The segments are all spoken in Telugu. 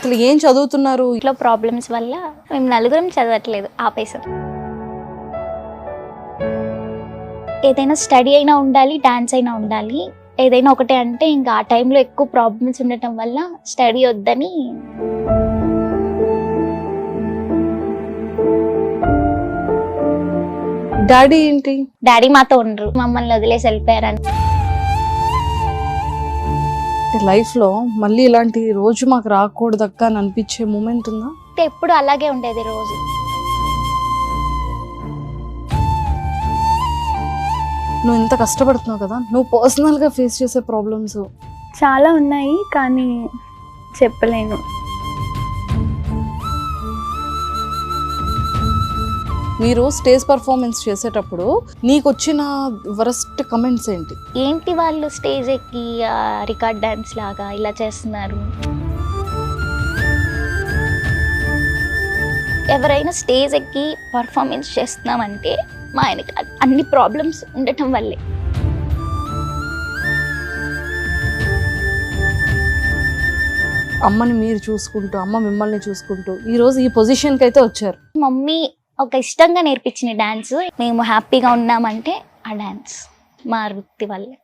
అసలు ఏం చదువుతున్నారు? ఇంట్లో ప్రాబ్లమ్స్ వల్ల మేము నలుగురం చదవట్లేదు, ఆపేసాం. ఏదైనా స్టడీ అయినా ఉండాలి, డాన్స్ అయినా ఉండాలి. ఏదైనా ఒకటే అంటే ఇంకా ఆ టైంలో ఎక్కువ ప్రాబ్లమ్స్ ఉండటం వల్ల స్టడీ వద్దని డాడీ ఏంటి? డాడీ మాతో ఉండరు, మమ్మల్ని వదిలేసి వెళ్ళిపోయారని. లైఫ్ లో మళ్ళీ ఇలాంటి రోజు మాకు రాకూడదక్క అని అనిపించే మూమెంట్ ఉందా? ఎప్పుడు అలాగే ఉండేది రోజు. నువ్వు ఎంత కష్టపడుతున్నావు కదా, నువ్వు పర్సనల్ గా ఫేస్ చేసే ప్రాబ్లమ్స్ చాలా ఉన్నాయి కానీ చెప్పలేను. మీరు స్టేజ్ పర్ఫార్మెన్స్ చేసేటప్పుడు నీకు వచ్చిన వరస్ట్ కమెంట్స్ ఏంటి? ఏంటి వాళ్ళు స్టేజ్ ఎక్కి రికార్డ్ డాన్స్ లాగా ఇలా చేస్తున్నారు. ఎవరైనా స్టేజ్ ఎక్కి పర్ఫార్మెన్స్ చేస్తున్నామంటే మా ఆయనకి అన్ని ప్రాబ్లమ్స్ ఉండటం వల్లే. అమ్మని మీరు చూసుకుంటూ, అమ్మ మిమ్మల్ని చూసుకుంటూ ఈ రోజు ఈ పొజిషన్కి అయితే వచ్చారు. మమ్మీ ఒక ఇష్టంగా నేర్పించిన డాన్స్, మేము హ్యాపీగా ఉన్నామంటే ఆ డాన్స్ మా వృత్తి వల్లే.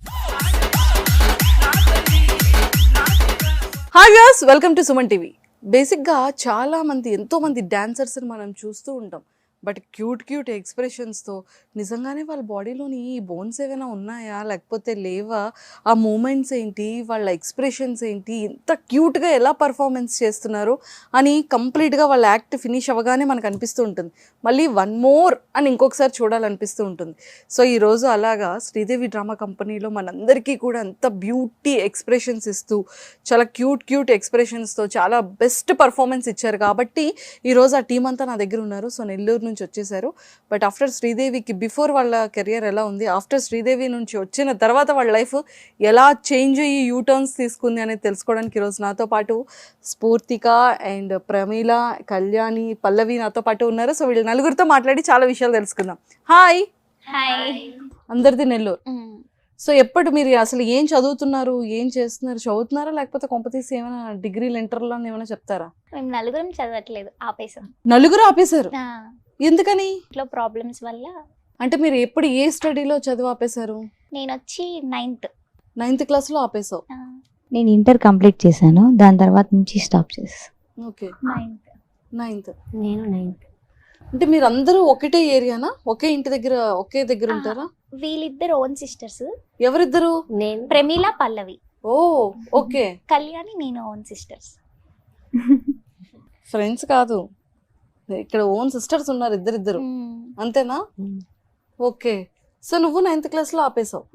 Hi viewers, welcome to Suman TV. బేసిక్గా చాలామంది ఎంతోమంది డాన్సర్స్ని మనం చూస్తూ ఉంటాం. బట్ క్యూట్ ఎక్స్ప్రెషన్స్తో నిజంగానే వాళ్ళ బాడీలోని ఈ బోన్స్ ఏమైనా ఉన్నాయా లేకపోతే లేవా, ఆ మూమెంట్స్ ఏంటి, వాళ్ళ ఎక్స్ప్రెషన్స్ ఏంటి, ఎంత క్యూట్గా ఎలా పర్ఫార్మెన్స్ చేస్తున్నారు అని కంప్లీట్గా వాళ్ళ యాక్ట్ ఫినిష్ అవ్వగానే మనకు అనిపిస్తూ ఉంటుంది. మళ్ళీ వన్ మోర్ అని ఇంకొకసారి చూడాలనిపిస్తూ ఉంటుంది. సో ఈరోజు అలాగా శ్రీదేవి డ్రామా కంపెనీలో మనందరికీ కూడా అంత బ్యూటీ ఎక్స్ప్రెషన్స్ ఇస్తూ చాలా క్యూట్ ఎక్స్ప్రెషన్స్తో చాలా బెస్ట్ పర్ఫార్మెన్స్ ఇచ్చారు. కాబట్టి ఈరోజు ఆ టీం అంతా నా దగ్గర ఉన్నారు. సో నెల్లూరు నుంచి వచ్చేసారు. బట్ ఆఫ్టర్ శ్రీదేవికి బిఫోర్ వాళ్ళ కెరియర్ ఎలా ఉంది, ఆఫ్టర్ శ్రీదేవి నుంచి వచ్చిన తర్వాత వాళ్ళ లైఫ్ ఎలా చేంజ్ అయ్యి యూటర్న్స్ తీసుకుంది అనేది తెలుసుకోవడానికి ఈరోజు నాతో పాటు స్ఫూర్తిక అండ్ ప్రమీల, కళ్యాణి, పల్లవి నాతో పాటు ఉన్నారు. సో వీళ్ళు నలుగురితో మాట్లాడి చాలా విషయాలు తెలుసుకుందాం. హాయ్. అందరిది నెల్లూరు. సో ఎప్పుడు మీరు అసలు ఏం చదువుతున్నారు, ఏం చేస్తున్నారు, చదువుతున్నారా లేకపోతే కొంపతీసి ఏమైనా డిగ్రీలు ఇంటర్లో ఏమైనా చెప్తారా? మేము నలుగురం చదవట్లేదు, ఆపేసాం. నలుగురు ఆపేశారు? ఎందుకని? ఇంట్లో ప్రాబ్లమ్స్ వల్ల. అంటే మీరు ఎప్పుడు ఏ స్టడీలో చదువు ఆపేశారు? నేను వచ్చి నైన్త్ క్లాస్లో ఆపేసావు. నేను ఇంటర్ కంప్లీట్ చేశాను, దాని తర్వాత నుంచి స్టాప్ చేసాను. Okay, ninth. నేను 9th. అంటే మీరు అందరూ ఒకటే ఏరియానా, ఒకే ఇంటి దగ్గర ఒకే దగ్గర ఉంటారా? వీళ్ళిద్దరు ఓన్ సిస్టర్స్. ఎవరిద్దరు? నేను ప్రమీల, పల్లవి. Oh okay. కళ్యాణి, నేను ఓన్ సిస్టర్స్. ఫ్రెండ్స్ కాదు, ఇక్కడ ఓన్ సిస్టర్స్ ఉన్నారు ఇద్దరిద్దరు, అంతేనా? ఓకే. సో నువ్వు 9th క్లాస్లో ఆపేసావు.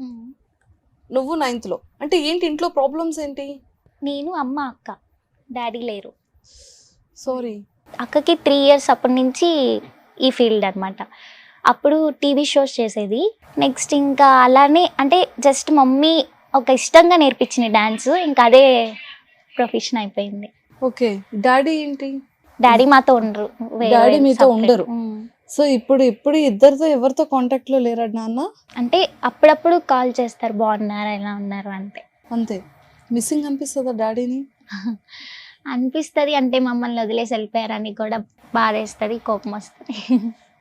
నువ్వు 9thలో అంటే ఏంటి, ఇంట్లో ప్రాబ్లమ్స్ ఏంటి? నేను, అమ్మ, అక్క, డాడీ లేరు. సారీ. అక్కకి 3 years అప్పటి నుంచి ఈ ఫీల్డ్ అనమాట. అప్పుడు టీవీ షోస్ చేసేది. నెక్స్ట్ ఇంకా అలానే అంటే జస్ట్ మమ్మీ ఒక ఇష్టంగా నేర్పించిన డాన్స్, ఇంకా అదే ప్రొఫెషన్ అయిపోయింది. ఓకే. డాడీ ఏంటి? డాడీ మాతో ఉండరు. డాడీ మీతో ఉండరు. సో ఇప్పుడు ఇద్దరితో ఎవరితో కాంటాక్ట్ లో లేరా నాన్న? అంటే అప్పుడప్పుడు కాల్ చేస్తారు, బాగున్నారా, ఎలా ఉన్నారు అంతే. అంతే. మిస్సింగ్ అనిపిస్తుందా డాడీని? అనిపిస్తుంది. అంటే మమ్మల్ని వదిలేసి వెళ్ళిపోయారని కూడా బాధేస్తుంది, కోపం వస్తుంది.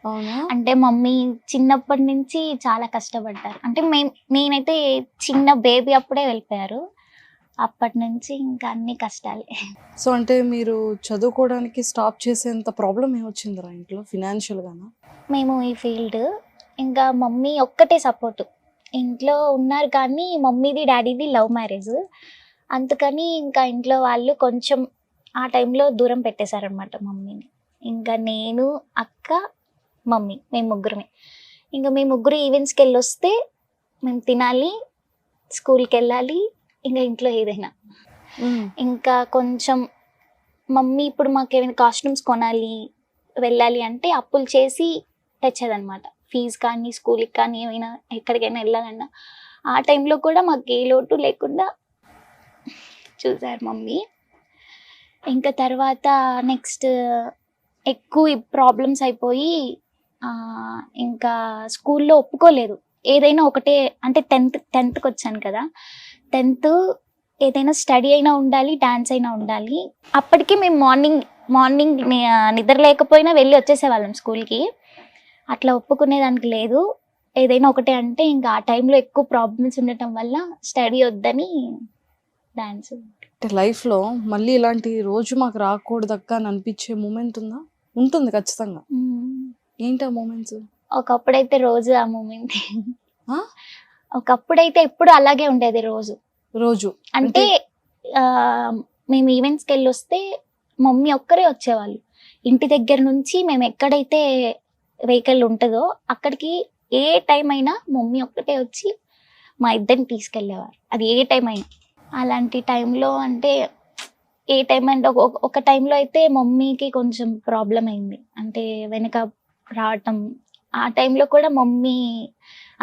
అవునా? అంటే మమ్మీ చిన్నప్పటి నుంచి చాలా కష్టపడ్డారు. అంటే నేనైతే చిన్న బేబీ అప్పుడే వెళ్ళిపోయారు. అప్పటి నుంచి ఇంకా అన్ని కష్టాలే. సో అంటే మీరు చదువుకోవడానికి స్టాప్ చేసేంత ప్రాబ్లం ఏమొచ్చిందిరా ఇంట్లో ఫినాన్షియల్గానా? మేము ఈ ఫీల్డ్ ఇంకా మమ్మీ ఒక్కటే సపోర్ట్. ఇంట్లో ఉన్నారు కానీ మమ్మీది డాడీది లవ్ మ్యారేజ్, అందుకని ఇంకా ఇంట్లో వాళ్ళు కొంచెం ఆ టైంలో దూరం పెట్టేశారనమాట మమ్మీని. ఇంకా నేను, అక్క, మమ్మీ, మేము ముగ్గురమే. ఇంకా మేము ముగ్గురు ఈవెంట్స్కి వెళ్ళి వస్తే మేము తినాలి, స్కూల్కి వెళ్ళాలి, ఇంకా ఇంట్లో ఏదైనా. ఇంకా కొంచెం మమ్మీ ఇప్పుడు మాకు ఏమైనా కాస్ట్యూమ్స్ కొనాలి, వెళ్ళాలి అంటే అప్పులు చేసి తెచ్చేదనమాట. ఫీజు కానీ, స్కూల్కి కానీ, ఏమైనా ఎక్కడికైనా వెళ్ళాలన్నా ఆ టైంలో కూడా మాకు ఏ లోటు లేకుండా చూసారు మమ్మీ. ఇంకా తర్వాత నెక్స్ట్ ఎక్కువ ప్రాబ్లమ్స్ అయిపోయి ఇంకా స్కూల్లో ఒప్పుకోలేదు. ఏదైనా ఒకటే అంటే 10th వచ్చాను కదా, 10th ఏదైనా స్టడీ అయినా ఉండాలి, డాన్స్ అయినా ఉండాలి. అప్పటికి మేము మార్నింగ్ నిద్ర లేకపోయినా వెళ్ళి వచ్చేసేవాళ్ళం స్కూల్కి. అట్లా ఒప్పుకునేదానికి లేదు. ఏదైనా ఒకటే అంటే ఇంకా ఆ టైంలో ఎక్కువ ప్రాబ్లమ్స్ ఉండటం వల్ల స్టడీ వద్దని డాన్స్. అంటే లైఫ్లో మళ్ళీ ఇలాంటి రోజు మాకు రాకూడదక్క అని అనిపించే మూమెంట్ ఉందా? ఉంటుంది ఖచ్చితంగా. ఏంటి ఆ మూమెంట్స్? ఒకప్పుడైతే రోజు ఆ మూమెంట్. ఆ? ఒకప్పుడైతే ఎప్పుడు అలాగే ఉండేది రోజు. అంటే ఆ, మేము ఈవెంట్స్కి వెళ్ళి వస్తే మమ్మీ ఒక్కరే వచ్చేవాళ్ళు. ఇంటి దగ్గర నుంచి మేము ఎక్కడైతే వెహికల్ ఉంటుందో అక్కడికి ఏ టైం అయినా మమ్మీ ఒక్కటే వచ్చి మా ఇద్దరిని తీసుకెళ్ళేవారు. అది ఏ టైం అయినా. అలాంటి టైంలో అంటే ఏ టైం అంటే ఒక టైంలో అయితే మమ్మీకి కొంచెం ప్రాబ్లం అయింది. అంటే వెనక రావటం, ఆ టైంలో కూడా మమ్మీ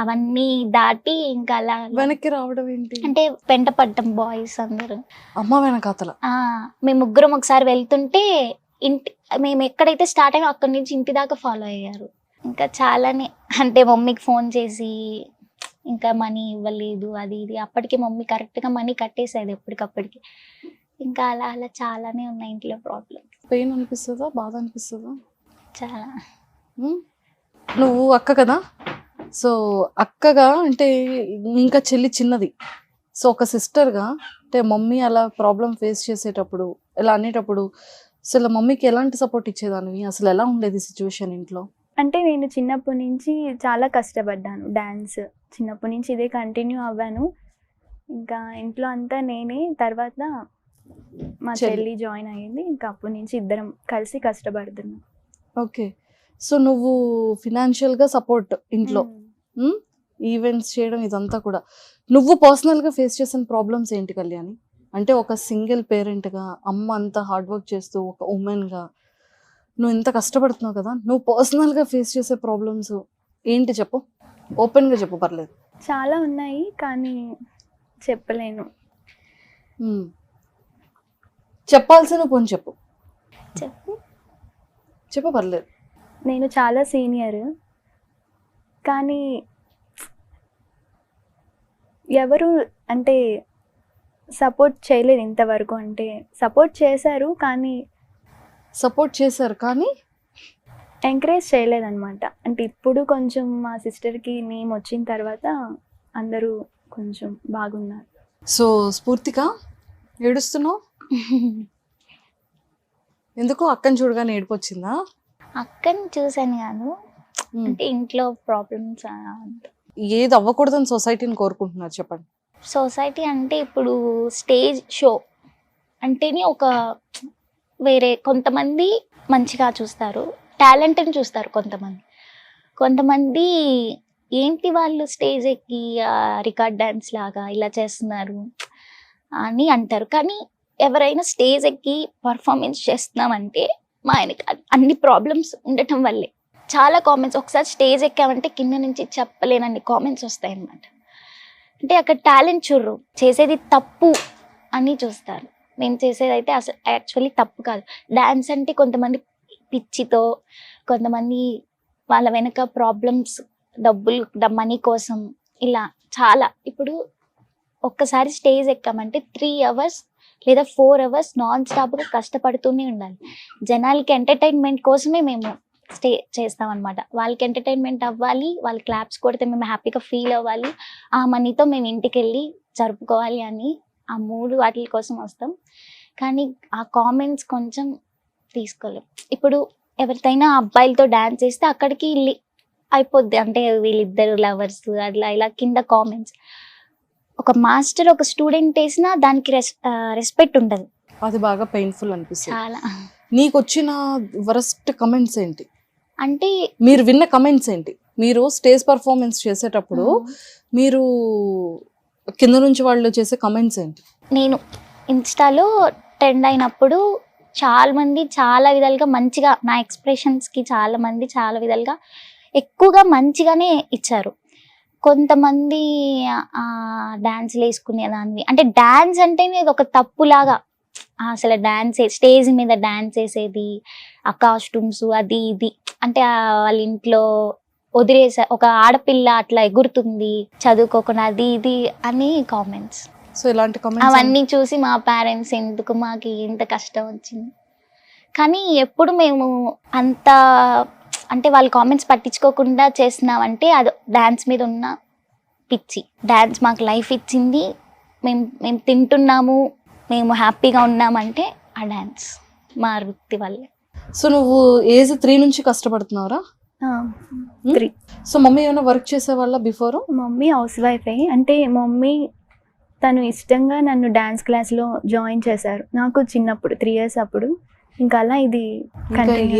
అవన్నీ దాటి ఇంకా అలా వెనక్కి రావడం ఏంటి? అంటే వెంట పడ్డం బాయ్స్ అందరూ. అమ్మ వెనకాతల మేము ముగ్గురం ఒకసారి వెళ్తుంటే మేము ఎక్కడైతే స్టార్ట్ అయ్యామో అక్కడి నుంచి ఇంటి దాకా ఫాలో అయ్యారు. ఇంకా చాలానే అంటే మమ్మీకి ఫోన్ చేసి ఇంకా మనీ ఇవ్వలేదు అది ఇది. అప్పటికి మమ్మీ కరెక్ట్గా మనీ కట్టేసేది ఎప్పటికప్పటికి. ఇంకా అలా అలా చాలానే ఉన్నాయి ఇంట్లో ప్రాబ్లమ్. పెయిన్ అనిపిస్తుందా, బాధ అనిపిస్తుందా? చాలా. నువ్వు అక్క కదా, సో అక్కగా అంటే ఇంకా చెల్లి చిన్నది, సో ఒక సిస్టర్గా అంటే మమ్మీ అలా ప్రాబ్లం ఫేస్ చేసేటప్పుడు ఇలా అనేటప్పుడు అసలు మమ్మీకి ఎలాంటి సపోర్ట్ ఇచ్చేదానివి? అసలు ఎలా ఉండేది సిచ్యువేషన్ ఇంట్లో? అంటే నేను చిన్నప్పటి నుంచి చాలా కష్టపడ్డాను. డ్యాన్స్ చిన్నప్పటి నుంచి ఇదే కంటిన్యూ అవ్వాను. ఇంకా ఇంట్లో అంతా నేనే. తర్వాత మా చెల్లి జాయిన్ అయ్యింది. ఇంకా అప్పటి నుంచి ఇద్దరం కలిసి కష్టపడుతున్నాం. ఓకే, సో నువ్వు ఫినాన్షియల్గా సపోర్ట్ ఇంట్లో, ఈవెంట్స్ చేయడం ఇదంతా కూడా. నువ్వు పర్సనల్గా ఫేస్ చేసిన ప్రాబ్లమ్స్ ఏంటి కళ్యాణి? అంటే ఒక సింగిల్ పేరెంట్గా, అమ్మ అంతా హార్డ్ వర్క్ చేస్తూ ఒక ఉమెన్గా నువ్వు ఇంత కష్టపడుతున్నావు కదా, నువ్వు పర్సనల్గా ఫేస్ చేసే ప్రాబ్లమ్స్ ఏంటి చెప్పు, ఓపెన్గా చెప్పు, పర్లేదు. చాలా ఉన్నాయి కానీ చెప్పలేను. చెప్పాల్సిన పోనీ చెప్పు. చెప్పు పర్లేదు. నేను చాలా సీనియర్ కానీ ఎవరు అంటే సపోర్ట్ చేయలేదు ఇంతవరకు. అంటే సపోర్ట్ చేశారు కానీ ఎంకరేజ్ చేయలేదన్నమాట. అంటే ఇప్పుడు కొంచెం మా సిస్టర్కి నేమ్ వచ్చిన తర్వాత అందరూ కొంచెం బాగున్నారు. సో స్ఫూర్తిగా ఏడుస్తున్నావు ఎందుకు? అక్కని చూడగానే ఏడుపు వచ్చిందా? అక్కని చూసాను కాదు, అంటే ఇంట్లో ప్రాబ్లమ్స్. ఏది అవ్వకూడదని సొసైటీని కోరుకుంటున్నారు చెప్పండి. సొసైటీ అంటే ఇప్పుడు స్టేజ్ షో అంటేనే ఒక వేరే, కొంతమంది మంచిగా చూస్తారు, టాలెంట్ని చూస్తారు. కొంతమంది ఏంటి వాళ్ళు స్టేజ్ ఎక్కి రికార్డ్ డ్యాన్స్ లాగా ఇలా చేస్తున్నారు అని అంటారు. కానీ ఎవరైనా స్టేజ్ ఎక్కి పర్ఫార్మెన్స్ చేస్తున్నామంటే మా ఆయనకి అన్ని ప్రాబ్లమ్స్ ఉండటం వల్లే. చాలా కామెంట్స్, ఒకసారి స్టేజ్ ఎక్కామంటే కింద నుంచి చెప్పలేనన్ని కామెంట్స్ వస్తాయి అన్నమాట. అంటే అక్కడ టాలెంట్ చూడరు, చేసేది తప్పు అని చూస్తారు. మేము చేసేది అయితే అసలు యాక్చువల్లీ తప్పు కాదు. డ్యాన్స్ అంటే కొంతమంది పిచ్చితో, కొంతమంది వాళ్ళ వెనక ప్రాబ్లమ్స్, మనీ కోసం ఇలా చాలా. ఇప్పుడు ఒక్కసారి స్టేజ్ ఎక్కామంటే 3 hours లేదా 4 hours నాన్ స్టాప్గా కష్టపడుతూనే ఉండాలి. జనాలకి ఎంటర్టైన్మెంట్ కోసమే మేము స్టే చేస్తాం అనమాట. వాళ్ళకి ఎంటర్టైన్మెంట్ అవ్వాలి, వాళ్ళు క్లాప్స్ కొడితే మేము హ్యాపీగా ఫీల్ అవ్వాలి, ఆ మనీతో మేము ఇంటికి వెళ్ళి జరుపుకోవాలి అని ఆ 3 వాటి కోసం వస్తాం. కానీ ఆ కామెంట్స్ కొంచెం తీసుకోలేం. ఇప్పుడు ఎవరికైనా అబ్బాయిలతో డ్యాన్స్ చేస్తే అక్కడికి అయిపోద్ది, అంటే వీళ్ళిద్దరు లవర్స్ అట్లా ఇలా కింద కామెంట్స్. ఒక మాస్టర్ ఒక స్టూడెంట్ వేసినా దానికి రెస్పెక్ట్ ఉండదు. అది బాగా పెయిన్ఫుల్ అనిపిస్తుంది. చాలా. నీకు వచ్చిన వరస్ట్ కమెంట్స్ ఏంటి? అంటే మీరు విన్న కమెంట్స్ ఏంటి? మీరు స్టేజ్ పర్ఫార్మెన్స్ చేసేటప్పుడు మీరు కింద నుంచి వాళ్ళు చేసే కమెంట్స్ ఏంటి? నేను ఇన్స్టాలో ట్రెండ్ అయినప్పుడు చాలా మంది చాలా విధాలుగా మంచిగా, నా ఎక్స్ప్రెషన్స్కి చాలా మంది చాలా విధాలుగా ఎక్కువగా మంచిగానే ఇచ్చారు. కొంతమంది డాన్స్లు వేసుకునేదాన్ని, అంటే డాన్స్ అంటేనే ఇది ఒక తప్పులాగా, అసలు డాన్స్ స్టేజ్ మీద డాన్స్ వేసేది, ఆ కాస్ట్యూమ్స్ అది ఇది, అంటే వాళ్ళ ఇంట్లో వదిలేసా ఒక ఆడపిల్ల అట్లా ఎగురుతుంది చదువుకోకుండా అది ఇది అని కామెంట్స్. సో ఇలాంటి కామెంట్స్ అవన్నీ చూసి మా పేరెంట్స్ ఎందుకు మాకు ఇంత కష్టం వచ్చింది. కానీ ఎప్పుడు మేము అంత అంటే వాళ్ళ కామెంట్స్ పట్టించుకోకుండా చేస్తున్నామంటే అది డ్యాన్స్ మీద ఉన్న పిచ్చి. డ్యాన్స్ మాకు లైఫ్ ఇచ్చింది, మేము తింటున్నాము, మేము హ్యాపీగా ఉన్నామంటే ఆ డ్యాన్స్ మా వృత్తి వల్లే. సో నువ్వు ఏజ్ 3 నుంచి కష్టపడుతున్నావురా? 3. సో మమ్మీ ఏమైనా వర్క్ చేసేవాళ్ళ బిఫోర్? మమ్మీ హౌస్ వైఫే. అంటే మమ్మీ తను ఇష్టంగా నన్ను డ్యాన్స్ క్లాస్లో జాయిన్ చేశారు నాకు చిన్నప్పుడు 3 years అప్పుడు. ఇంకా అలా ఇది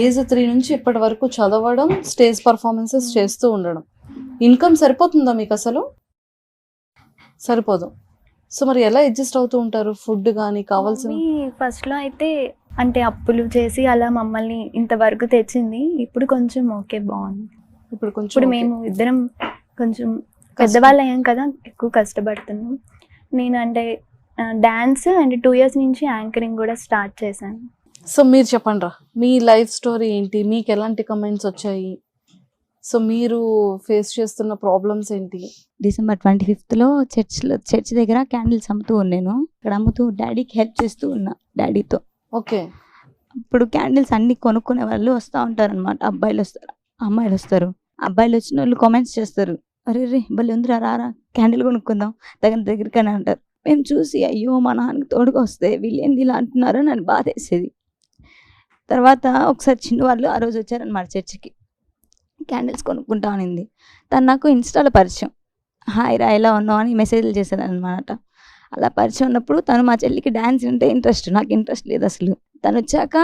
ఏజ్ 3 నుంచి ఇప్పటి వరకు చదవడం, స్టేజ్ పర్ఫార్మెన్సెస్ చేస్తూ ఉండడం. ఇన్కమ్ సరిపోతుందా మీకు అసలు? సరిపోదు. సో మరి ఎలా అడ్జస్ట్ అవుతూ ఉంటారు? ఫుడ్ కానీ కావాల్సిన ఫస్ట్లో అయితే అంటే అప్పులు చేసి అలా మమ్మల్ని ఇంతవరకు తెచ్చింది. ఇప్పుడు కొంచెం ఓకే, బాగుంది. ఇప్పుడు మేము ఇద్దరం కొంచెం పెద్దవాళ్ళు అయ్యాం కదా, ఎక్కువ కష్టపడుతున్నాం. నేను అంటే డాన్స్ అండ్ 2 years నుంచి యాంకరింగ్ కూడా స్టార్ట్ చేశాను. సో మీరు చెప్పండి రా, మీ లైఫ్ స్టోరీ ఏంటి? మీకు ఎలాంటి కమెంట్స్ వచ్చాయి? సో మీరు ఫేస్ చేస్తున్న ప్రాబ్లమ్స్ ఏంటి? December 25th చర్చ్ దగ్గర క్యాండిల్స్ అమ్ముతూ ఉన్నాను. ఇక్కడ అమ్ముతూ డాడీకి హెల్ప్ చేస్తూ ఉన్నా డాడీతో. ఓకే. ఇప్పుడు క్యాండిల్స్ అన్ని కొనుక్కునే వాళ్ళు వస్తూ ఉంటారు అనమాట. అబ్బాయిలు వస్తారు, అమ్మాయిలు వస్తారు. అబ్బాయిలు వచ్చిన వాళ్ళు కామెంట్స్ చేస్తారు, అరే రే భలే ఉందిరా, రారా క్యాండిల్ కొనుక్కుందాం దగ్గరికని అంటారు. మేము చూసి అయ్యో మా నాన్నకి తోడుగా వస్తే వీళ్ళు ఏంది ఇలా అంటున్నారో నన్ను బాధేసేది. తర్వాత ఒకసారి చిన్న వాళ్ళు ఆ రోజు వచ్చారనమాట చర్చికి, క్యాండిల్స్ కొనుక్కుంటా అనింది. తను నాకు ఇన్స్టాలో పరిచయం, హాయ్ రా ఎలా ఉన్నావు అని మెసేజ్లు చేశాను అనమాట. అలా పరిచయం ఉన్నప్పుడు తను మా చెల్లికి డ్యాన్స్ అంటే ఇంట్రెస్ట్, నాకు ఇంట్రెస్ట్ లేదు అసలు. తను వచ్చాక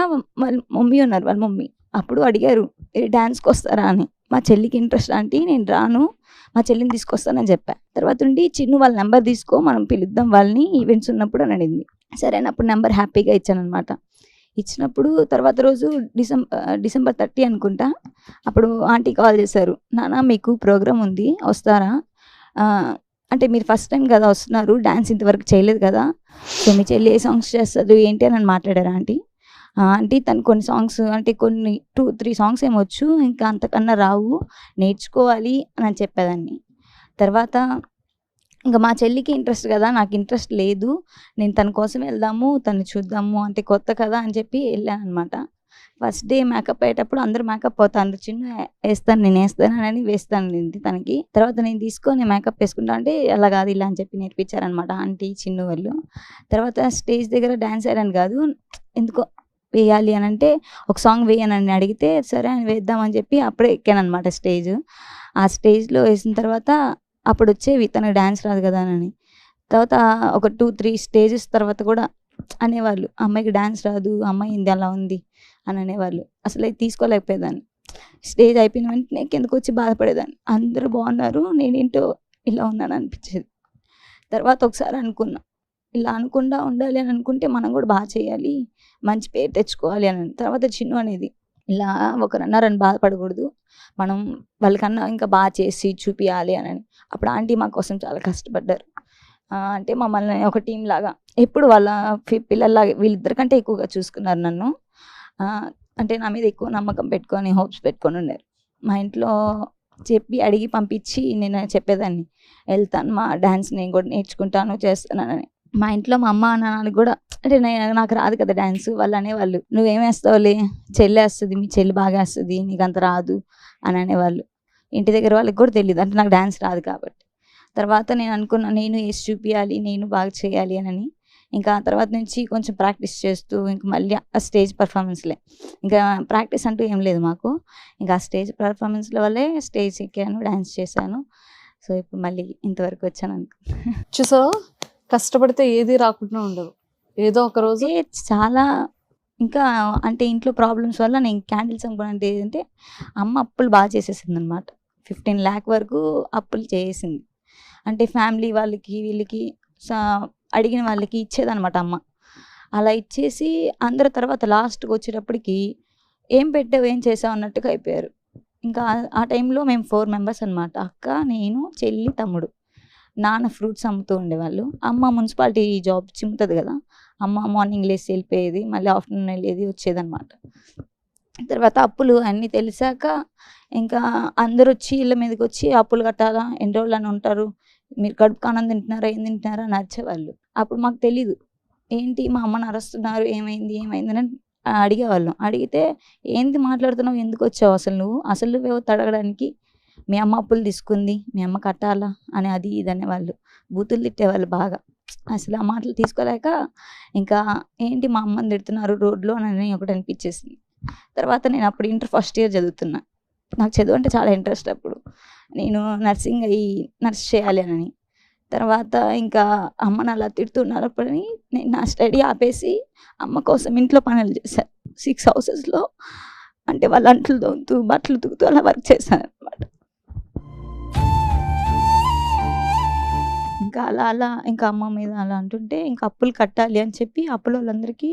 వాళ్ళ మమ్మీ ఉన్నారు, వాళ్ళ మమ్మీ అప్పుడు అడిగారు డ్యాన్స్కి వస్తారా అని. మా చెల్లికి ఇంట్రెస్ట్ ఆంటీ, నేను రాను, మా చెల్లిని తీసుకొస్తానని చెప్పా. తర్వాత ఉండి చిన్ను వాళ్ళ నెంబర్ తీసుకో, మనం పిలుద్దాం వాళ్ళని ఈవెంట్స్ ఉన్నప్పుడు అని అడిగింది. సరే అప్పుడు నెంబర్ హ్యాపీగా ఇచ్చాను అనమాట. ఇచ్చినప్పుడు తర్వాత రోజు December 30 అనుకుంటా, అప్పుడు ఆంటీ కాల్ చేశారు, నాన్న మీకు ప్రోగ్రామ్ ఉంది వస్తారా, అంటే మీరు ఫస్ట్ టైం కదా వస్తున్నారు, డ్యాన్స్ ఇంతవరకు చేయలేదు కదా, సో మీ చెల్లి ఏ సాంగ్స్ చేస్తుంది ఏంటి అని మాట్లాడారు ఆంటీ. ఆంటీ తను కొన్ని సాంగ్స్ అంటే కొన్ని 2-3 సాంగ్స్ ఏమొచ్చు, ఇంకా అంతకన్నా రావు, నేర్చుకోవాలి అని చెప్పేదాన్ని. తర్వాత ఇంకా మా చెల్లికి ఇంట్రెస్ట్ కదా, నాకు ఇంట్రెస్ట్ లేదు, నేను తన కోసం వెళ్దాము, తను చూద్దాము, అంటే కొత్త కదా అని చెప్పి వెళ్ళాను అనమాట. ఫస్ట్ డే మేకప్ అయ్యేటప్పుడు అందరూ మేకప్ అవుతాను, చిన్న వేస్తాను నేను వేస్తాను అని వేస్తాను తనకి. తర్వాత నేను తీసుకొని మేకప్ వేసుకుంటా అంటే అలా కాదు ఇలా అని చెప్పి నేర్పించారనమాట ఆంటీ చిన్ను వాళ్ళు. తర్వాత స్టేజ్ దగ్గర డ్యాన్స్ వేయడానికి కాదు, ఎందుకో వేయాలి అని అంటే ఒక సాంగ్ వేయనని అడిగితే సరే అని వేద్దామని చెప్పి అప్పుడే ఎక్కాను అనమాట స్టేజ్. ఆ స్టేజ్లో వేసిన తర్వాత అప్పుడు వచ్చేవి తనకు డ్యాన్స్ రాదు కదా అని. తర్వాత ఒక 2-3 స్టేజెస్ తర్వాత కూడా అనేవాళ్ళు, అమ్మాయికి డ్యాన్స్ రాదు, అమ్మాయి ఇంది అలా ఉంది అని అనేవాళ్ళు. అసలు అది తీసుకోలేకపోయేదాన్ని. స్టేజ్ అయిపోయిన వెంటనే కిందకు వచ్చి బాధపడేదాన్ని, అందరూ బాగున్నారు నేనేంటో ఇలా ఉన్నాను అనిపించేది. తర్వాత ఒకసారి అనుకున్నా, ఇలా అనుకుండా ఉండాలి అని అనుకుంటే మనం కూడా బాగా చేయాలి, మంచి పేరు తెచ్చుకోవాలి అని. తర్వాత చిన్ను అనేది ఇలా ఒకరు అన్నారని బాధపడకూడదు, మనం వాళ్ళకన్నా ఇంకా బాగా చేసి చూపించాలి అని. అప్పుడు ఆంటీ మా కోసం చాలా కష్టపడ్డారు. అంటే మమ్మల్ని ఒక టీం లాగా ఎప్పుడు వాళ్ళ పిల్లల్లాగా వీళ్ళిద్దరికంటే ఎక్కువగా చూసుకున్నారు నన్ను. అంటే నా మీద ఎక్కువ నమ్మకం పెట్టుకొని హోప్స్ పెట్టుకొని ఉన్నారు. మా ఇంట్లో చెప్పి అడిగి పంపించి నేను చెప్పేదాన్ని, వెళ్తాను మా డ్యాన్స్ నేను కూడా నేర్చుకుంటాను చేస్తానని. మా ఇంట్లో మా అమ్మ నాన్నకి కూడా అంటే నాకు రాదు కదా డ్యాన్స్, వాళ్ళు అనేవాళ్ళు నువ్వేం వేస్తావులే, చెల్లి వేస్తుంది, మీ చెల్లి బాగా వేస్తుంది, నీకు అంత రాదు అని అనేవాళ్ళు. ఇంటి దగ్గర వాళ్ళకి కూడా తెలియదు అంటే నాకు డ్యాన్స్ రాదు కాబట్టి. తర్వాత నేను అనుకున్నా నేను వేసి చూపించాలి, నేను బాగా చేయాలి అని. ఇంకా తర్వాత నుంచి కొంచెం ప్రాక్టీస్ చేస్తూ ఇంకా మళ్ళీ ఆ స్టేజ్ పర్ఫార్మెన్స్లే, ఇంకా ప్రాక్టీస్ అంటూ ఏం లేదు మాకు. ఇంకా ఆ స్టేజ్ పర్ఫార్మెన్స్ల వల్లే స్టేజ్ ఎక్కాను, డ్యాన్స్ చేశాను. సో ఇప్పుడు మళ్ళీ ఇంతవరకు వచ్చాను అనుకో. చూసా, కష్టపడితే ఏది రాకుండా ఉండదు, ఏదో ఒక రోజు. చాలా ఇంకా అంటే ఇంట్లో ప్రాబ్లమ్స్ వల్ల నేను క్యాండిల్స్ అమ్ముకోవాలంటే ఏంటంటే అమ్మ అప్పులు బాగా చేసేసింది అనమాట. 15 lakh వరకు అప్పులు చేసింది. అంటే ఫ్యామిలీ వాళ్ళకి వీళ్ళకి అడిగిన వాళ్ళకి ఇచ్చేదనమాట అమ్మ. అలా ఇచ్చేసి అందరి తర్వాత లాస్ట్కి వచ్చేటప్పటికి ఏం పెట్టావు ఏం చేసావు అన్నట్టుగా అయిపోయారు. ఇంకా ఆ టైంలో మేము 4 members అనమాట, అక్క నేను చెల్లి తమ్ముడు. నాన్న ఫ్రూట్స్ అమ్ముతూ ఉండేవాళ్ళు, అమ్మ మున్సిపాలిటీ జాబ్ చిమ్ముతుంది కదా, అమ్మ మార్నింగ్ లేసి వెళ్ళిపోయేది, మళ్ళీ ఆఫ్టర్నూన్ వెళ్ళేది వచ్చేదన్నమాట. తర్వాత అప్పులు అన్నీ తెలిసాక ఇంకా అందరూ వచ్చి ఇళ్ళ మీదకి వచ్చి అప్పులు కట్టాలా, ఎన్ని రోజులు అని ఉంటారు, మీరు కడుపుకి అన్నం తింటున్నారా, ఏం తింటున్నారా అని అరిచేవాళ్ళు. అప్పుడు మాకు తెలీదు. ఏంటి మా అమ్మని అరుస్తున్నారు, ఏమైంది అని అడిగేవాళ్ళం. అడిగితే ఏంది మాట్లాడుతున్నావు, ఎందుకు వచ్చావు అసలు నువ్వు, అసలు నువ్వేవో అడగడానికి, మీ అమ్మ అప్పులు తీసుకుంది, మీ అమ్మ కట్టాలా అని అది ఇది అనేవాళ్ళు. బూతులు తిట్టేవాళ్ళు బాగా. అసలు ఆ మాటలు తీసుకోలేక ఇంకా ఏంటి మా అమ్మని తిడుతున్నారు రోడ్లో అని ఒకటి అనిపించేసింది. తర్వాత నేను అప్పుడు ఇంటర్ ఫస్ట్ ఇయర్ చదువుతున్నా. నాకు చదువు అంటే చాలా ఇంట్రెస్ట్. అప్పుడు నేను నర్స్ చేయాలి అని. తర్వాత ఇంకా అమ్మని అలా తిడుతున్నప్పటిని నేను నా స్టడీ ఆపేసి అమ్మ కోసం ఇంట్లో పనులు చేశాను. 6 హౌసెస్లో అంటే వాళ్ళ అంట్లు తోముతూ బట్టలు ఉతుకుతూ అలా వర్క్ చేశాను అనమాట. ఇంకా అలా ఇంకా అమ్మ మీద అలా అంటుంటే ఇంకా అప్పులు కట్టాలి అని చెప్పి అప్పుల వాళ్ళందరికీ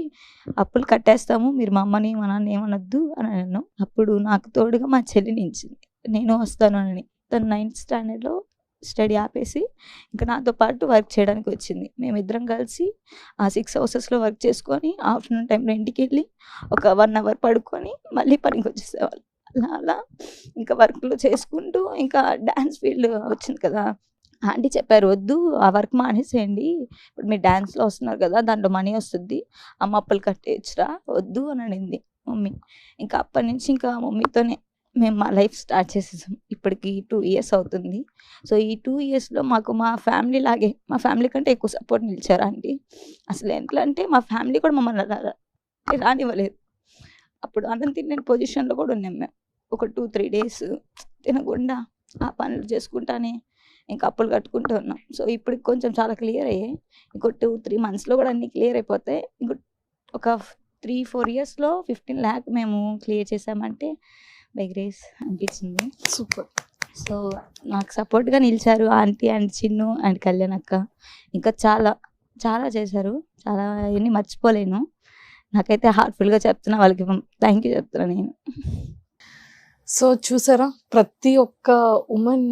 అప్పులు కట్టేస్తాము, మీరు మా అమ్మని మా నాన్న ఏమనొద్దు అని అన్నాను. అప్పుడు నాకు తోడుగా మా చెల్లి నిలిచింది, నేను వస్తాను అని. తను 9th స్టాండర్డ్లో స్టడీ ఆపేసి ఇంకా నాతో పాటు వర్క్ చేయడానికి వచ్చింది. మేమిద్దరం కలిసి ఆ 6 హౌసెస్లో వర్క్ చేసుకొని ఆఫ్టర్నూన్ టైంలో ఇంటికి వెళ్ళి ఒక 1 అవర్ పడుకొని మళ్ళీ పనికి వచ్చేసేవాళ్ళు. అలా ఇంకా వర్క్లో చేసుకుంటూ ఇంకా డ్యాన్స్ ఫీల్డ్ వచ్చింది కదా, ఆంటీ చెప్పారు వద్దు ఆ వర్క్ మానేసేయండి, ఇప్పుడు మీరు డ్యాన్స్లో వస్తున్నారు కదా దాంట్లో మనీ వస్తుంది, అమ్మ అప్పులు కట్టేయచ్చురా, వద్దు అని అనింది మమ్మీ. ఇంకా అప్పటి నుంచి ఇంకా మమ్మీతోనే మేము మా లైఫ్ స్టార్ట్ చేసేసాం. ఇప్పటికి 2 ఇయర్స్ అవుతుంది. సో ఈ 2 ఇయర్స్లో మాకు మా ఫ్యామిలీ లాగే, మా ఫ్యామిలీ కంటే ఎక్కువ సపోర్ట్ నిలిచారు ఆంటీ. అసలు ఎట్లా అంటే మా ఫ్యామిలీ కూడా మమ్మల్ని రానివ్వలేదు. అప్పుడు అన్నం తినలేని పొజిషన్లో కూడా ఉన్నాం మేము. ఒక 2-3 డేస్ తినకుండా ఆ పనులు చేసుకుంటానే ఇంకా అప్పులు కట్టుకుంటూ ఉన్నాం. సో ఇప్పుడు కొంచెం చాలా క్లియర్ అయ్యాయి. ఇంకో 2-3 మంత్స్లో కూడా అన్నీ క్లియర్ అయిపోతాయి. ఇంకో ఒక 3-4 ఇయర్స్లో 15 lakh మేము క్లియర్ చేసామంటే బై గ్రేస్ అనిపించింది. సూపర్. సో నాకు సపోర్ట్గా నిలిచారు aunty and Chinnu and Kalyan అక్క. ఇంకా చాలా చాలా చేశారు, చాలా అవన్నీ మర్చిపోలేను. నాకైతే హార్ట్ఫుల్గా చెప్తున్నా, వాళ్ళకి థ్యాంక్ యూ చెప్తున్నా నేను. సో చూసారా, ప్రతి ఒక్క ఉమెన్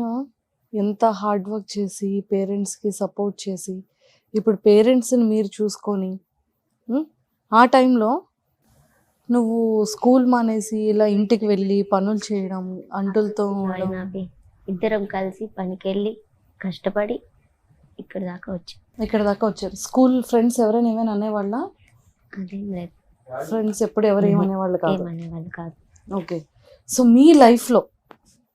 ఎంత హార్డ్ వర్క్ చేసి పేరెంట్స్కి సపోర్ట్ చేసి, ఇప్పుడు పేరెంట్స్ని మీరు చూసుకొని ఆ టైంలో నువ్వు స్కూల్ మానేసి ఇలా ఇంటికి వెళ్ళి పనులు చేయడం, అంటులతో ఇద్దరం కలిసి పనికి వెళ్ళి కష్టపడి ఇక్కడ దాకా వచ్చారు. స్కూల్ ఫ్రెండ్స్ ఎవరైనా ఏమైనా అనేవాళ్ళ? అదేం లేదు, ఫ్రెండ్స్ ఎప్పుడు ఎవరు ఏమనేవాళ్ళు కాదు. ఏమనేవాళ్ళు కాదు. ఓకే. సో మీ లైఫ్లో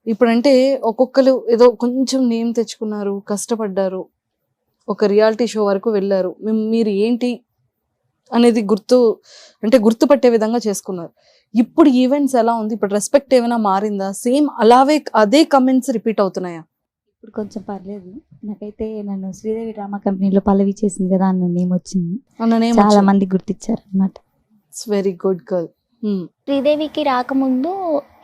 ఇప్పుడంటే ఒక్కొక్కరు ఏదో కొంచెం నేమ్ తెచ్చుకున్నారు, కష్టపడ్డారు, ఒక రియాలిటీ షో వరకు వెళ్ళారు, మీరు ఏంటి అనేది గుర్తుపట్టే విధంగా చేసుకున్నారు. ఇప్పుడు ఈవెంట్స్ ఎలా ఉంది? ఇప్పుడు రెస్పెక్ట్ ఏమైనా మారిందా? సేమ్ అదే కమెంట్స్ రిపీట్ అవుతున్నాయా? ఇప్పుడు కొంచెం పర్లేదు. నాకైతే నన్ను శ్రీదేవి డ్రామా కంపెనీలో పల్లవి చేసింది కదా అన్న నేమ్ వచ్చింది, చాలా మంది గుర్తించారు అనమాట. It's very good girl. శ్రీదేవికి రాకముందు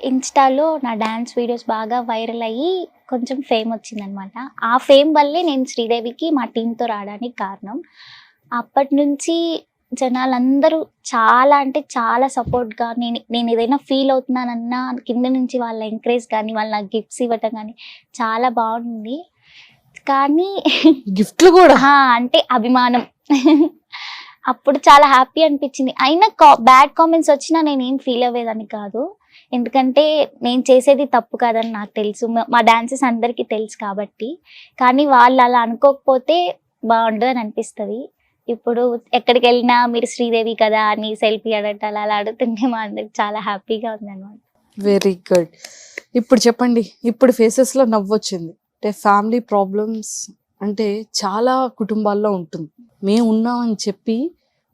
ఇన్స్టాలో నా డ్యాన్స్ వీడియోస్ బాగా వైరల్ అయ్యి కొంచెం ఫేమ్ వచ్చిందనమాట. ఆ ఫేమ్ వల్లే నేను శ్రీదేవికి మా టీంతో రావడానికి కారణం. అప్పటి నుంచి జనాలందరూ చాలా అంటే చాలా సపోర్ట్గా, నేను ఏదైనా ఫీల్ అవుతున్నానన్నా కింద నుంచి వాళ్ళ ఎంకరేజ్ కానీ వాళ్ళ నాకు గిఫ్ట్స్ ఇవ్వటం కానీ చాలా బాగుంది. కానీ గిఫ్ట్లు కూడా అంటే అభిమానం అప్పుడు చాలా హ్యాపీ అనిపించింది. అయినా బ్యాడ్ కామెంట్స్ వచ్చినా నేనేం ఫీల్ అవ్వేదాన్ని కాదు, ఎందుకంటే నేను చేసేది తప్పు కాదని నాకు తెలుసు, మా డాన్సెస్ అందరికీ తెలుసు కాబట్టి. కానీ వాళ్ళు అలా అనుకోకపోతే బాగుండదు అని అనిపిస్తుంది. ఇప్పుడు ఎక్కడికి వెళ్ళినా మీరు శ్రీదేవి కదా అని సెల్ఫీ అడగటాలు అలా అడుగుతుంటే మా అందరికి చాలా హ్యాపీగా ఉంది అనమాట. Very good. ఇప్పుడు చెప్పండి, ఇప్పుడు ఫేసెస్లో నవ్వొచ్చింది అంటే ఫ్యామిలీ ప్రాబ్లమ్స్ అంటే చాలా కుటుంబాల్లో ఉంటుంది. మేము ఉన్నామని చెప్పి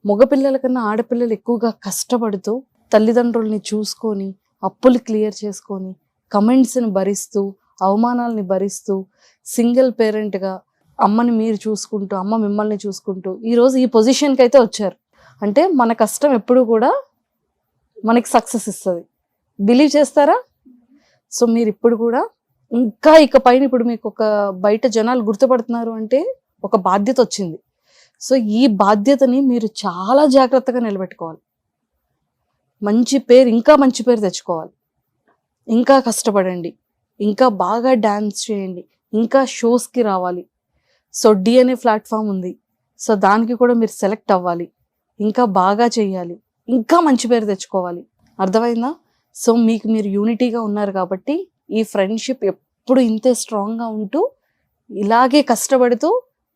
మగపిల్లల కన్నా ఆడపిల్లలు ఎక్కువగా కష్టపడుతూ తల్లిదండ్రుల్ని చూసుకొని అప్పులు క్లియర్ చేసుకొని కమెంట్స్ని భరిస్తూ అవమానాలని భరిస్తూ సింగిల్ పేరెంట్గా అమ్మని మీరు చూసుకుంటూ అమ్మ మిమ్మల్ని చూసుకుంటూ ఈరోజు ఈ పొజిషన్కి అయితే వచ్చారు. అంటే మన కష్టం ఎప్పుడు కూడా మనకి సక్సెస్ ఇస్తుంది. బిలీవ్ చేస్తారా? సో మీరు ఇప్పుడు కూడా ఇంకా ఇక పైన ఇప్పుడు మీకు ఒక బయట జనాలు గుర్తుపడుతున్నారు అంటే ఒక బాధ్యత వచ్చింది. సో ఈ బాధ్యతని మీరు చాలా జాగ్రత్తగా నిలబెట్టుకోవాలి. మంచి పేరు, ఇంకా మంచి పేరు తెచ్చుకోవాలి. ఇంకా కష్టపడండి, ఇంకా బాగా డ్యాన్స్ చేయండి, ఇంకా షోస్కి రావాలి. సో DNA ప్లాట్ఫామ్ ఉంది, సో దానికి కూడా మీరు సెలెక్ట్ అవ్వాలి, ఇంకా బాగా చేయాలి, ఇంకా మంచి పేరు తెచ్చుకోవాలి. అర్థమైందా? సో మీకు మీరు యూనిటీగా ఉన్నారు కాబట్టి ఈ ఫ్రెండ్షిప్ ఎప్పుడు ఇంతే స్ట్రాంగ్గా ఉంటూ ఇలాగే కష్టపడుతూ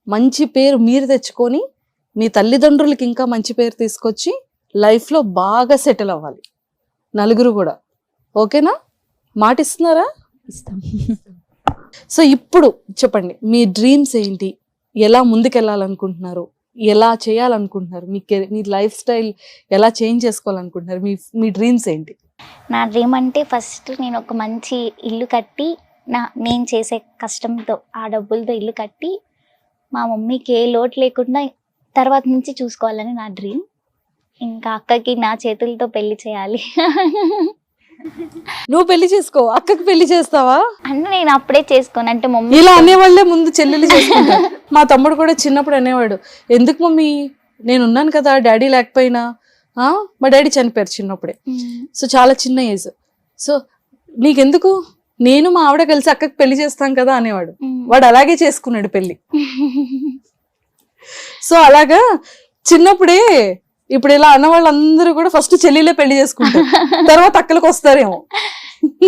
మంచి పేరు మీరు తెచ్చుకొని మీ తల్లిదండ్రులకి ఇంకా మంచి పేరు తీసుకొచ్చి లైఫ్లో బాగా సెటిల్ అవ్వాలి నలుగురు కూడా. ఓకేనా? మాట ఇస్తున్నారా? ఇస్తాం. సో ఇప్పుడు చెప్పండి, మీ డ్రీమ్స్ ఏంటి, ఎలా ముందుకెళ్ళాలనుకుంటున్నారు, ఎలా చేయాలనుకుంటున్నారు, మీ లైఫ్ స్టైల్ ఎలా చేంజ్ చేసుకోవాలనుకుంటున్నారు, మీ డ్రీమ్స్ ఏంటి? నా డ్రీమ్ అంటే ఫస్ట్ నేను ఒక మంచి ఇల్లు కట్టి నేను చేసే కష్టంతో ఆ డబ్బులతో ఇల్లు కట్టి మా మమ్మీకి ఏ లోటు లేకుండా తర్వాత నుంచి చూసుకోవాలని నా డ్రీమ్. ఇంకా అక్కకి నా చేతులతో పెళ్లి చేయాలి. నువ్వు పెళ్లి చేసుకో, అక్కకి పెళ్లి చేస్తావా? అంటే నేను అప్పుడే చేసుకోను, అంటే మమ్మీ ఇలా అనేవాళ్ళే ముందు చెల్లెలు చేసుకుంటారు. మా తమ్ముడు కూడా చిన్నప్పుడు అనేవాడు, ఎందుకు మమ్మీ నేను ఉన్నాను కదా డాడీ లేకపోయినా. మా డాడీ చనిపోయారు చిన్నప్పుడే, సో చాలా చిన్న ఏజ్. సో నీకెందుకు, నేను మా ఆవిడ కలిసి అక్కకి పెళ్లి చేస్తాం కదా అనేవాడు. వాడు అలాగే చేసుకున్నాడు పెళ్లి. సో అలాగా చిన్నప్పుడే ఇప్పుడు ఇలా అన్న వాళ్ళందరూ కూడా ఫస్ట్ చెల్లిలే పెళ్లి చేసుకుంటారు, తర్వాత అక్కలకు వస్తారేమో.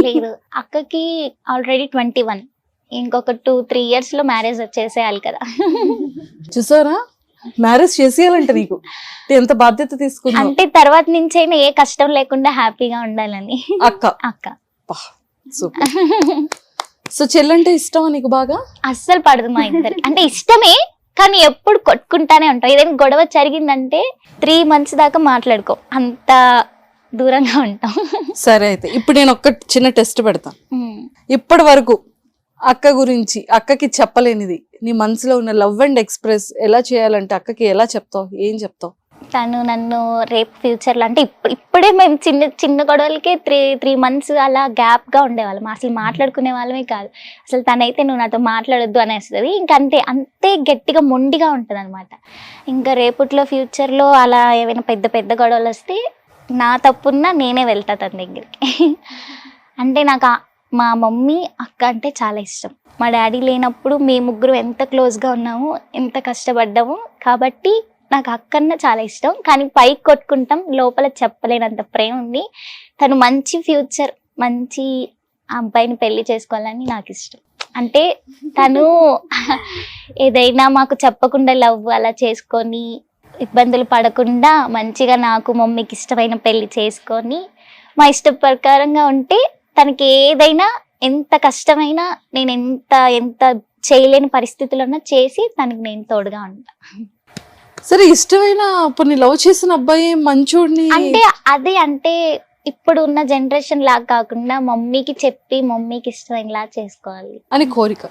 లేదు, అక్కకి ఆల్రెడీ 21, ఇంకొక 2-3 years లో మ్యారేజ్ చేసేయాలి కదా. చూసారా, మ్యారేజ్ చేసేయాలంట నీకు, ఎంత బాధ్యత తీసుకున్నా. అంటే తర్వాత నుంచైనా ఏ కష్టం లేకుండా హ్యాపీగా ఉండాలని. అక్క సూపర్. సో చెల్లంటే ఇష్టమా నీకు బాగా? అస్సలు పడదు మా ఇద్దరికి. అంటే ఇష్టమే, కానీ ఎప్పుడు కొట్టుకుంటానే ఉంటాం. ఏదైనా గొడవ జరిగిందంటే 3 months దాకా మాట్లాడుకో, అంత దూరంగా ఉంటాం. సరే, అయితే ఇప్పుడు నేను ఒక్క చిన్న టెస్ట్ పెడతాను. ఇప్పటి వరకు అక్క గురించి, అక్కకి చెప్పలేనిది, నీ మనసులో ఉన్న లవ్ అండ్ ఎక్స్ప్రెస్ ఎలా చేయాలంటే అక్కకి ఎలా చెప్తావు, ఏం చెప్తావు? తను నన్ను రేపు ఫ్యూచర్లో, అంటే ఇప్పుడే మేము చిన్న చిన్న గొడవలకే 3 months అలా గ్యాప్గా ఉండేవాళ్ళం, అసలు మాట్లాడుకునే వాళ్ళమే కాదు. అసలు తనైతే నువ్వు నాతో మాట్లాడొద్దు అనేస్తుంది. ఇంకా అంతే గట్టిగా మొండిగా ఉంటుంది అనమాట. ఇంకా రేపట్లో ఫ్యూచర్లో అలా ఏమైనా పెద్ద పెద్ద గొడవలు వస్తే నా తప్పున్నా నేనే వెళ్తా తన దగ్గరికి. అంటే నాకు మా మమ్మీ అక్క అంటే చాలా ఇష్టం. మా డాడీ లేనప్పుడు మేము ముగ్గురు ఎంత క్లోజ్గా ఉన్నాము, ఎంత కష్టపడ్డాము. కాబట్టి నాకు అక్కన్న చాలా ఇష్టం, కానీ పైకి కొట్టుకుంటాం, లోపల చెప్పలేనంత ప్రేమ ఉంది. తను మంచి ఫ్యూచర్, మంచి అబ్బాయిని పెళ్లి చేసుకోవాలని నాకు ఇష్టం. అంటే తను ఏదైనా మాకు చెప్పకుండా లవ్ అలా చేసుకొని ఇబ్బందులు పడకుండా మంచిగా నాకు మమ్మీకి ఇష్టమైన పెళ్లి చేసుకొని మా ఇష్ట ప్రకారంగా ఉంటే, తనకి ఏదైనా ఎంత కష్టమైనా నేను ఎంత చేయలేని పరిస్థితుల్లో ఉన్నా చేసి తనకి నేను తోడుగా ఉంటా. సరే, ఇష్టమైన ఇప్పుడు లవ్ చేసిన అబ్బాయి మంచోడిని అంటే అదే, అంటే ఇప్పుడు ఉన్న జనరేషన్ లాగా కాకుండా మమ్మీకి చెప్పి మమ్మీకి ఇష్టమైనలా చేసుకోవాలి అని కోరిక.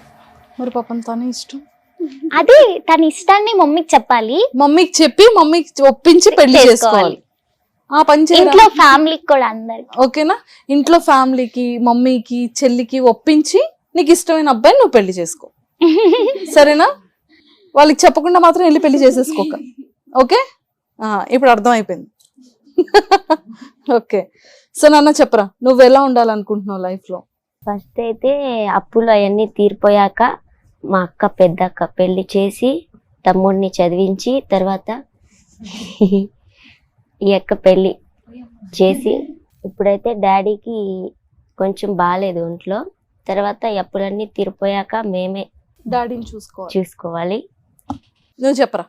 మరి పాపం తన ఇష్టం, అదే తన ఇష్టాన్ని మమ్మీకి చెప్పాలి, మమ్మీకి చెప్పి మమ్మీకి ఒప్పించి పెళ్లి చేసుకోవాలి. ఆ పని ఇంట్లో ఫ్యామిలీకి కూడా అందరికి. ఓకేనా? ఇంట్లో ఫ్యామిలీకి, మమ్మీకి, చెల్లికి ఒప్పించి నీకు ఇష్టమైన అబ్బాయిని నువ్వు పెళ్లి చేసుకో. సరేనా? వాళ్ళకి చెప్పకుండా మాత్రం వెళ్ళి పెళ్లి చేసేసుకోక. ఓకే, ఇప్పుడు అర్థమైపోయింది. ఓకే, సో నాన్న చెప్పరా, నువ్వు ఎలా ఉండాలనుకుంటున్నావు లైఫ్ లో? ఫస్ట్ అయితే అప్పులు అవన్నీ తీరిపోయాక మా అక్క పెద్ద అక్క పెళ్లి చేసి తమ్ముడిని చదివించి తర్వాత ఈ అక్క పెళ్లి చేసి, ఇప్పుడైతే డాడీకి కొంచెం బాగాలేదు ఒంట్లో, తర్వాత అప్పులన్నీ తీరిపోయాక మేమే డాడీని చూసుకోవాలి. నువ్వు చెప్పరా,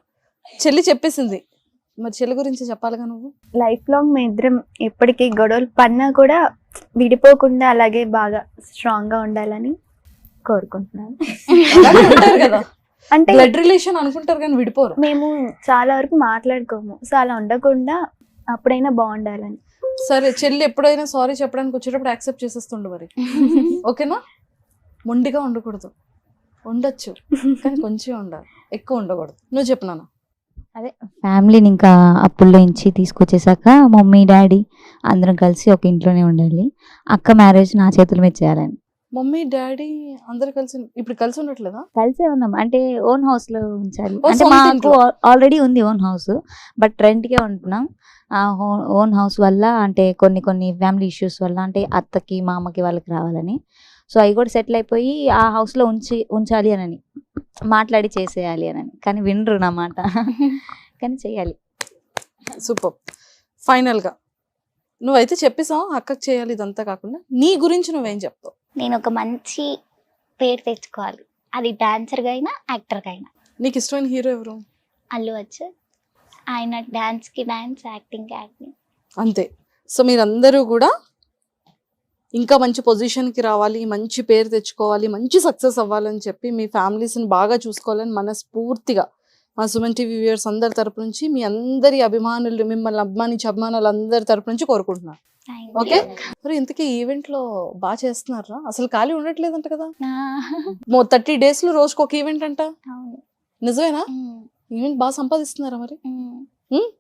చెల్లి చెప్పేసింది, మరి చెల్లి గురించి చెప్పాలిగా నువ్వు. లైఫ్ లాంగ్ మీ ఇద్దరం ఎప్పటికీ గొడవలు పడినా కూడా విడిపోకుండా అలాగే బాగా స్ట్రాంగ్ గా ఉండాలని కోరుకుంటున్నాను. కదా, అంటే బ్లడ్ రిలేషన్ అనుకుంటారు కానీ విడిపోరు. మేము చాలా వరకు మాట్లాడుకోము, సో అలా ఉండకుండా అప్పుడైనా బాగుండాలని. సరే, చెల్లి ఎప్పుడైనా సారీ చెప్పడానికి వచ్చేటప్పుడు యాక్సెప్ట్ చేసేస్తుండు మరి. ఓకేనా? మొండిగా ఉండకూడదు, ఉండొచ్చు కానీ కొంచెం ఉండాలి, ఎక్కువ ఉండకూడదు. నువ్వు చెప్పు నాన్న. అదే ఫ్యామిలీని ఇంకా అప్పుల్లో నుంచి తీసుకొచ్చేసాక మమ్మీ డాడీ అందరం కలిసి ఒక ఇంట్లోనే ఉండాలి. అక్క మ్యారేజ్ నా చేతుల మీద చేయాలని. మమ్మీ డాడీ అందరు కలిసి ఇప్పుడు కలిసి ఉండట్లేదా? కలిసే ఉన్నాం, అంటే ఓన్ హౌస్ లో ఉంచాలి. ఓ, అంటే సొంత మాకు ఇంట్లో. ఆల్రెడీ ఉంది ఓన్ హౌస్, బట్ రెంట్కే ఉంటున్నాం. ఆ ఓన్ హౌస్ వల్ల అంటే కొన్ని ఫ్యామిలీ ఇష్యూస్ వల్ల, అంటే అత్తకి మామకి వాళ్ళకి రావాలని, సో అవి కూడా సెటిల్ అయిపోయి ఆ house లో ఉంచాలి అని మాట్లాడి చేసేయాలి అని, కానీ వినరు నా మాట. కానీ చెయ్యాలి. సూపర్. ఫైనల్గా నువ్వైతే చెప్పేసావు అక్కకి చేయాలి, ఇదంతా కాకుండా నీ గురించి నువ్వేం చెప్తావు? నేను ఒక మంచి పేరు తెచ్చుకోవాలి, అది డాన్సర్గా అయినా యాక్టర్గా అయినా. నీకు ఇష్టమైన హీరో ఎవరు? అల్లు అర్జున్. ఆయన డాన్స్కి డాన్స్, యాక్టింగ్కి యాక్టింగ్. అంతే. సో మీరందరూ కూడా ఇంకా మంచి పొజిషన్కి రావాలి, మంచి పేరు తెచ్చుకోవాలి, మంచి సక్సెస్ అవ్వాలని చెప్పి మీ ఫ్యామిలీస్ని బాగా చూసుకోవాలని మనస్ఫూర్తిగా మా సుమన్ టీవీ వ్యూవర్స్ అందరి తరపు నుంచి, మీ అందరి అభిమానులు, మిమ్మల్ని అభిమానించే అభిమానులు అందరి తరపు నుంచి కోరుకుంటున్నాను. Thank okay. you. మరి ఇంతకీ ఈవెంట్లో బాగా చేస్తున్నారా? అసలు ఖాళీ ఉండట్లేదంట కదా? ఆ, 30 డేస్లో రోజుకి ఒక ఈవెంట్ అంట, అవును. నిజమేనా? ఉమ్, ఈవెంట్ బాగా సంపాదిస్తున్నారా మరి? ఉమ్.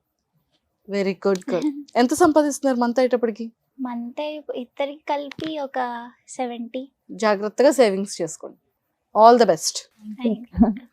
Very good good. ఎంత సంపాదిస్తున్నారు మంత్ అయ్యేటప్పటికి? మంత్ ఇద్దరికి కలిపి ఒక 70. జాగ్రత్తగా సేవింగ్స్ చేసుకోండి. All the best. Thank you.